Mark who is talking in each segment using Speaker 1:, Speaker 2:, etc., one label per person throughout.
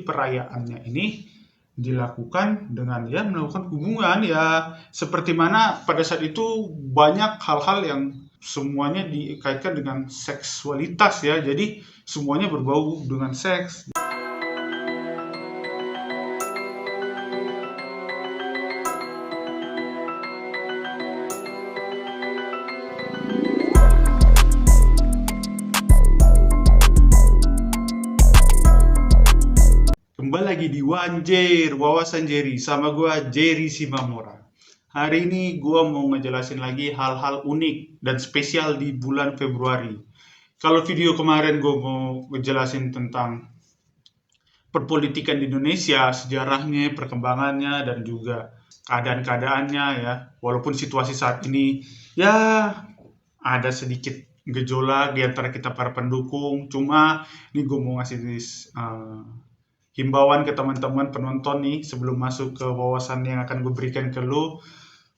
Speaker 1: Jadi perayaannya ini dilakukan dengan ya melakukan hubungan ya seperti mana pada saat itu banyak hal-hal yang semuanya dikaitkan dengan seksualitas ya. Jadi semuanya berbau dengan seks. Kembali lagi di Wanjer, Wawasan Jerry, sama gua Jerry Simamora. Hari ini gua mau ngejelasin lagi hal-hal unik dan spesial di bulan Februari. Kalau video kemarin gua mau ngejelasin tentang perpolitikan di Indonesia, sejarahnya, perkembangannya, dan juga keadaan-keadaannya ya. Walaupun situasi saat ini ya ada sedikit gejolak di antara kita para pendukung, cuma ini gue mau ngasih himbauan ke teman-teman penonton nih sebelum masuk ke wawasan yang akan gue berikan ke lu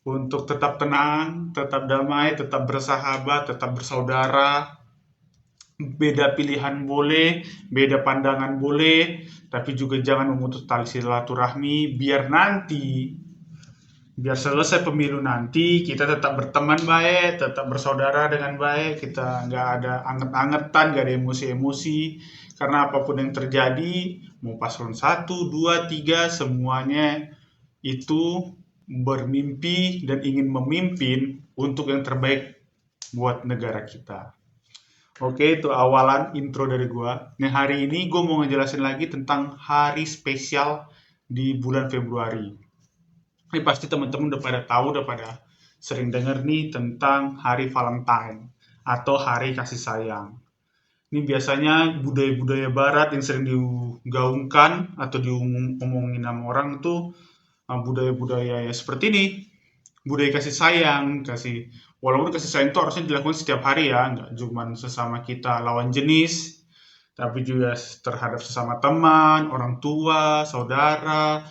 Speaker 1: untuk tetap tenang, tetap damai, tetap bersahabat, tetap bersaudara. Beda pilihan boleh, beda pandangan boleh, tapi juga jangan memutus tali silaturahmi biar selesai pemilu nanti kita tetap berteman baik, tetap bersaudara dengan baik, kita nggak ada anget-angetan, nggak ada emosi-emosi, karena apapun yang terjadi, mau paslon 1, 2, 3, semuanya itu bermimpi dan ingin memimpin untuk yang terbaik buat negara kita. Oke, itu awalan intro dari gua. Nah, hari ini gua mau ngejelasin lagi tentang hari spesial di bulan Februari. Ini pasti teman-teman udah pada tahu, udah pada sering denger nih tentang hari Valentine atau hari kasih sayang. Ini biasanya budaya-budaya barat yang sering digaungkan atau diomongin sama orang tuh budaya-budaya ya seperti ini. Budaya kasih sayang, walaupun kasih sayang itu harusnya dilakukan setiap hari ya, nggak cuma sesama kita lawan jenis, tapi juga terhadap sesama teman, orang tua, saudara,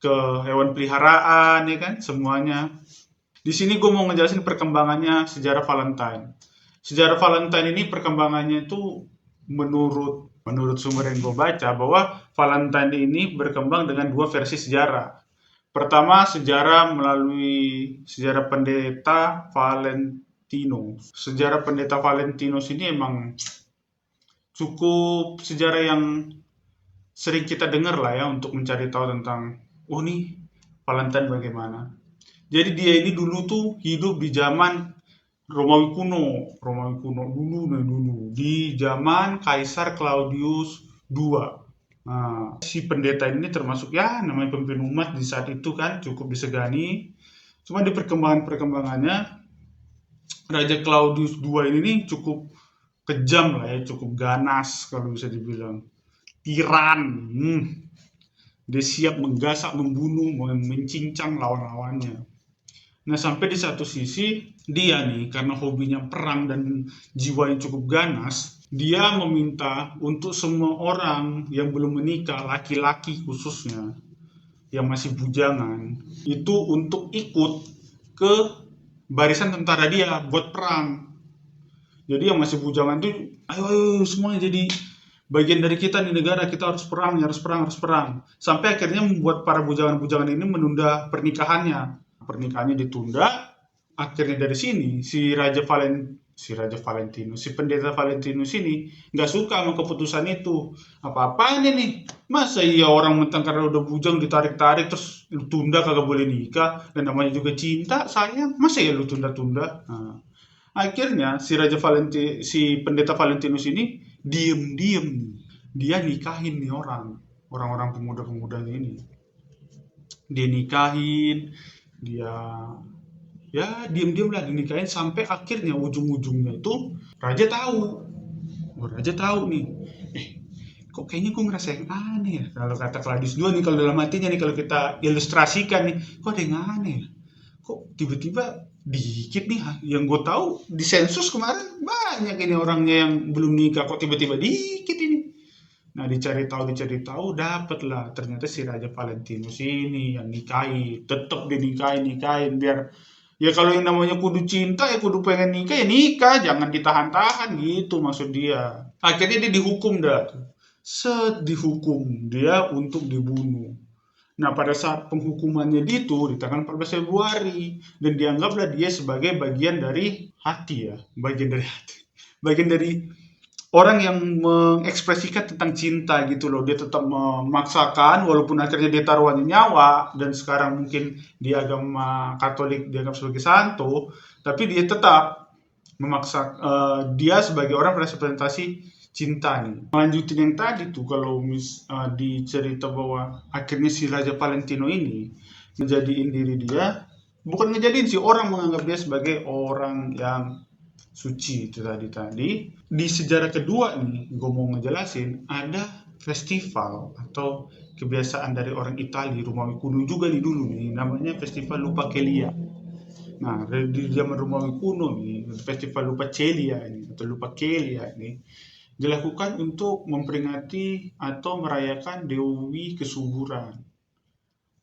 Speaker 1: ke hewan peliharaan ya kan, semuanya. Di sini gue mau ngejelasin perkembangannya sejarah Valentine. Sejarah Valentine ini perkembangannya itu menurut sumber yang gue baca bahwa Valentine ini berkembang dengan dua versi sejarah. Pertama, sejarah melalui sejarah pendeta Valentino. Sejarah pendeta Valentinus ini emang cukup sejarah yang sering kita dengar lah ya untuk mencari tahu tentang nih Valentine bagaimana. Jadi dia ini dulu tuh hidup di zaman Romawi kuno dulu di zaman Kaisar Claudius II. Nah, si pendeta ini termasuk ya namanya pemimpin umat di saat itu kan cukup disegani. Cuma di perkembangannya Raja Claudius II ini nih cukup kejam lah ya, cukup ganas kalau bisa dibilang. Tiran. Dia siap menggasak, membunuh, mencincang lawan-lawannya. Nah, sampai di satu sisi dia nih karena hobinya perang dan jiwa yang cukup ganas, dia meminta untuk semua orang yang belum menikah, laki-laki khususnya, yang masih bujangan, itu untuk ikut ke barisan tentara dia buat perang. Jadi yang masih bujangan tuh, ayo semuanya jadi bagian dari kita nih negara, kita harus perang. Sampai akhirnya membuat para bujangan-bujangan ini menunda pernikahannya. Pernikahannya ditunda. Akhirnya dari sini si pendeta Valentinus ini nggak suka sama keputusan itu. Apa-apaan ini? Masa iya orang mentang karena udah bujang ditarik-tarik terus lu tunda kagak boleh nikah, dan namanya juga cinta sayang, masa ya lu tunda-tunda? Nah, akhirnya si pendeta Valentinus ini diem-diem dia nikahin nih orang-orang pemuda-pemudanya ini. Dia nikahin, dia ya diem-diem lah dinikahin sampai akhirnya ujung-ujungnya itu raja tahu nih. Kok kayaknya gue ngerasa yang aneh ya. Kalau kata Claudius II nih, kalau dalam hatinya nih, kalau kita ilustrasikan nih, kok ada yang aneh ya? Kok tiba-tiba dikit nih, yang gue tahu di sensus kemarin banyak ini orangnya yang belum nikah, kok tiba-tiba dikit ini. Nah, dicari tahu dapet lah ternyata si Raja Valentinus ini yang nikahin, tetap dinikahin biar ya kalau yang namanya kudu cinta ya kudu pengen nikah ya nikah, jangan ditahan-tahan gitu maksud dia. Akhirnya dia dihukum dah dihukum dia untuk dibunuh. Nah, pada saat penghukumannya itu di tanggal 14 Februari dan dianggaplah dia sebagai bagian dari hati ya, bagian dari hati. Bagian dari orang yang mengekspresikan tentang cinta gitu loh. Dia tetap memaksakan walaupun akhirnya dia taruhannya nyawa dan sekarang mungkin di agama Katolik dianggap sebagai santo, tapi dia tetap memaksa dia sebagai orang representasi cinta nih. Lanjutin yang tadi tuh kalau di cerita bahwa akhirnya si Raja Valentino ini menjadiin diri dia, bukan ngejadiin sih, orang menganggap dia sebagai orang yang suci itu tadi. Di sejarah kedua nih, gue mau ngejelasin ada festival atau kebiasaan dari orang Italia Romawi kuno juga nih dulu nih, namanya Festival Lupercalia. Nah, di zaman Romawi kuno nih, Festival Lupercalia ini atau Lupercalia ini dilakukan untuk memperingati atau merayakan Dewi Kesuburan.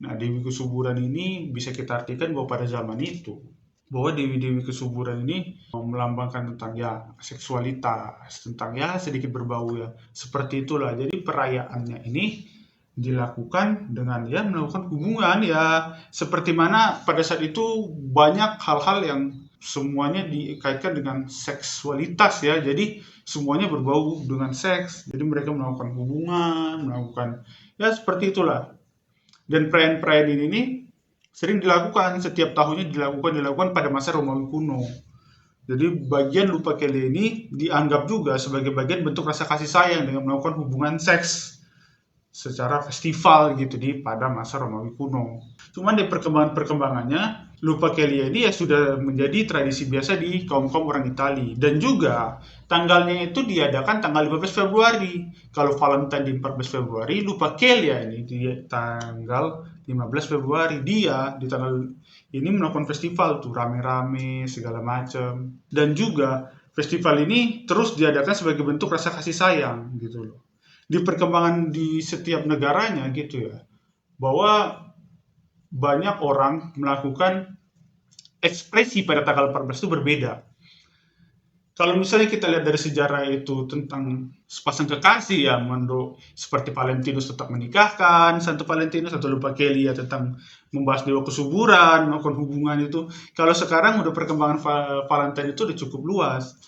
Speaker 1: Nah, Dewi Kesuburan ini bisa kita artikan bahwa pada zaman itu, bahwa Dewi-Dewi Kesuburan ini melambangkan tentang ya seksualitas, tentang ya sedikit berbau ya. Seperti itulah. Jadi perayaannya ini dilakukan dengan ya melakukan hubungan ya seperti mana pada saat itu banyak hal-hal yang semuanya dikaitkan dengan seksualitas ya, jadi semuanya berbau dengan seks, jadi mereka melakukan hubungan, melakukan ya seperti itulah. Dan perayaan-perayaan ini nih sering dilakukan setiap tahunnya, dilakukan pada masa Romawi kuno. Jadi bagian Lupercalia ini dianggap juga sebagai bagian bentuk rasa kasih sayang dengan melakukan hubungan seks secara festival gitu di pada masa Romawi kuno. Cuman di perkembangannya Lupercalia ini ya sudah menjadi tradisi biasa di kaum-kaum orang Itali dan juga tanggalnya itu diadakan tanggal 15 Februari. Kalau Valentine di 14 Februari, Lupercalia ini di tanggal 15 Februari. Dia di tanggal ini melakukan festival tuh rame-rame segala macam. Dan juga festival ini terus diadakan sebagai bentuk rasa kasih sayang gitu loh. Di perkembangan di setiap negaranya gitu ya, bahwa banyak orang melakukan ekspresi pada tanggal 14 itu berbeda. Kalau misalnya kita lihat dari sejarah itu tentang sepasang kekasih ya, seperti Valentinus tetap menikahkan, Santo Valentinus atau Lupercalia tentang membahas dewa kesuburan, melakukan hubungan itu. Kalau sekarang udah perkembangan Valentine itu udah cukup luas.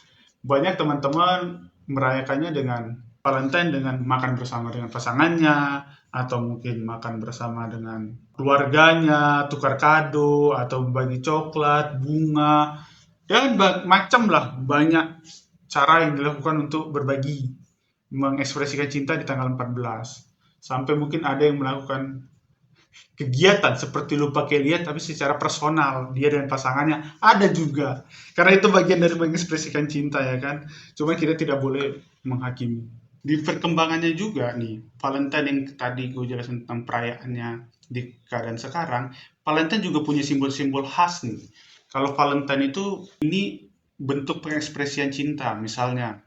Speaker 1: Banyak teman-teman merayakannya dengan Valentine dengan makan bersama dengan pasangannya, atau mungkin makan bersama dengan keluarganya, tukar kado, atau bagi coklat, bunga, dan macam lah banyak cara yang dilakukan untuk berbagi, mengekspresikan cinta di tanggal 14. Sampai mungkin ada yang melakukan kegiatan seperti lupa kalian tapi secara personal dia dengan pasangannya ada juga karena itu bagian dari mengekspresikan cinta ya kan, cuma kita tidak boleh menghakimi. Di perkembangannya juga nih Valentine yang tadi gue jelasin tentang perayaannya di keadaan sekarang, Valentine juga punya simbol-simbol khas nih. Kalau Valentine itu ini bentuk pengekspresian cinta, misalnya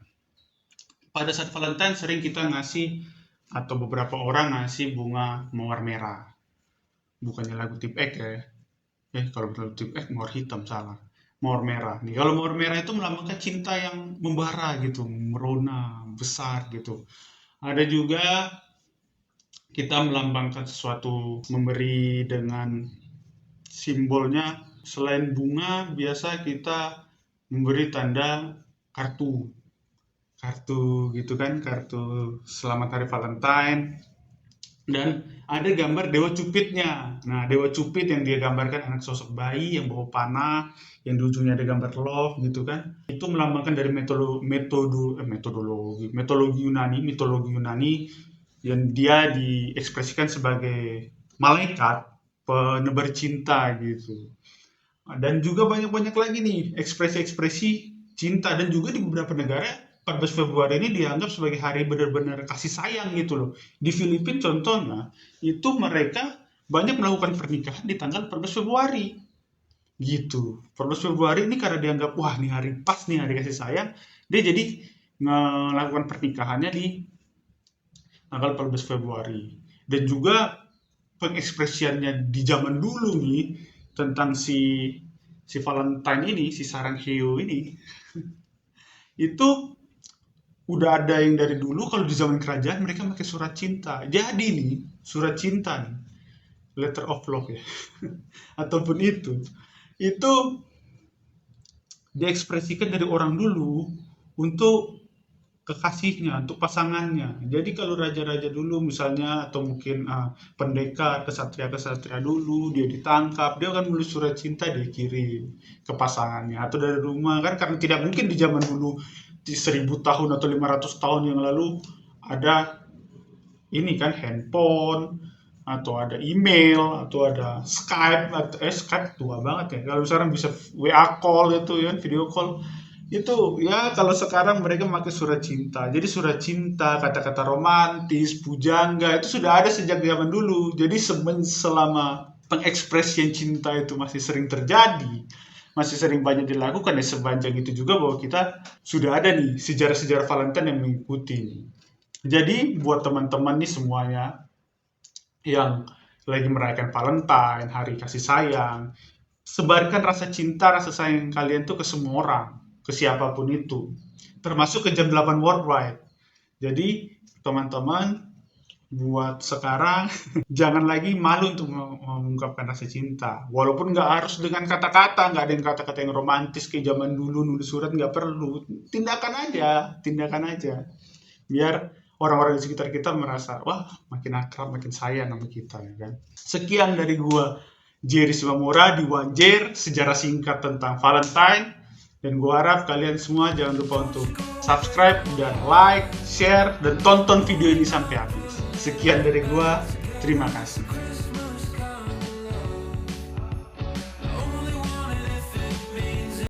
Speaker 1: pada saat Valentine sering kita ngasih atau beberapa orang ngasih bunga mawar merah, bukannya lagu tip X ya. Kalau lagu tip X mawar hitam salah. Mawar merah. Nih kalau mawar merah itu melambangkan cinta yang membara gitu, merona, besar gitu. Ada juga kita melambangkan sesuatu memberi dengan simbolnya selain bunga biasa kita memberi tanda kartu. Kartu gitu kan, kartu selamat hari Valentine. Dan ada gambar Dewa Cupidnya. Nah, Dewa Cupid yang dia gambarkan anak sosok bayi yang bawa panah, yang di ujungnya ada gambar love gitu kan. Itu melambangkan dari mitologi Yunani yang dia diekspresikan sebagai malaikat penebar cinta gitu. Dan juga banyak-banyak lagi nih ekspresi-ekspresi cinta, dan juga di beberapa negara 14 Februari ini dianggap sebagai hari benar-benar kasih sayang gitu loh. Di Filipina contohnya, itu mereka banyak melakukan pernikahan di tanggal 14 Februari. Gitu. 14 Februari ini karena dianggap, wah ini hari pas nih, hari kasih sayang, dia jadi melakukan pernikahannya di tanggal 14 Februari. Dan juga pengekspresiannya di zaman dulu nih, tentang si Valentine ini, si Sarang Heo ini, itu udah ada yang dari dulu. Kalau di zaman kerajaan mereka pakai surat cinta. Jadi nih, surat cinta nih, letter of love ya, ataupun itu diekspresikan dari orang dulu untuk kekasihnya, untuk pasangannya. Jadi kalau raja-raja dulu misalnya, atau mungkin pendekar, kesatria-kesatria dulu, dia ditangkap, dia akan menulis surat cinta, dia kirim ke pasangannya. Atau dari rumah, kan karena tidak mungkin di zaman dulu, di 1000 tahun atau 500 tahun yang lalu, ada ini kan handphone, atau ada email, atau ada Skype, atau Skype tua banget ya. Kalau sekarang bisa WA call itu ya, video call. Itu ya, kalau sekarang mereka pakai surat cinta. Jadi surat cinta, kata-kata romantis, pujangga itu sudah ada sejak zaman dulu. Jadi selama pengekspresian cinta itu masih sering terjadi, masih sering banyak dilakukan, ya sepanjang itu juga bahwa kita sudah ada nih sejarah-sejarah Valentine yang mengikuti. Jadi buat teman-teman nih semuanya yang lagi merayakan Valentine, hari kasih sayang, sebarkan rasa cinta, rasa sayang kalian tuh ke semua orang, ke siapapun itu, termasuk ke jam 8 worldwide. Jadi teman-teman, buat sekarang jangan lagi malu untuk mengungkapkan rasa cinta, walaupun nggak harus dengan kata-kata, nggak ada yang kata-kata yang romantis kayak zaman dulu nulis surat, nggak perlu. Tindakan aja biar orang-orang di sekitar kita merasa, wah, makin akrab, makin sayang sama kita, ya kan. Sekian dari gua, Jerry Simamura, di Wanjer, sejarah singkat tentang Valentine. Dan gua harap kalian semua jangan lupa untuk subscribe dan like, share, dan tonton video ini sampai habis. Sekian dari gua, terima kasih.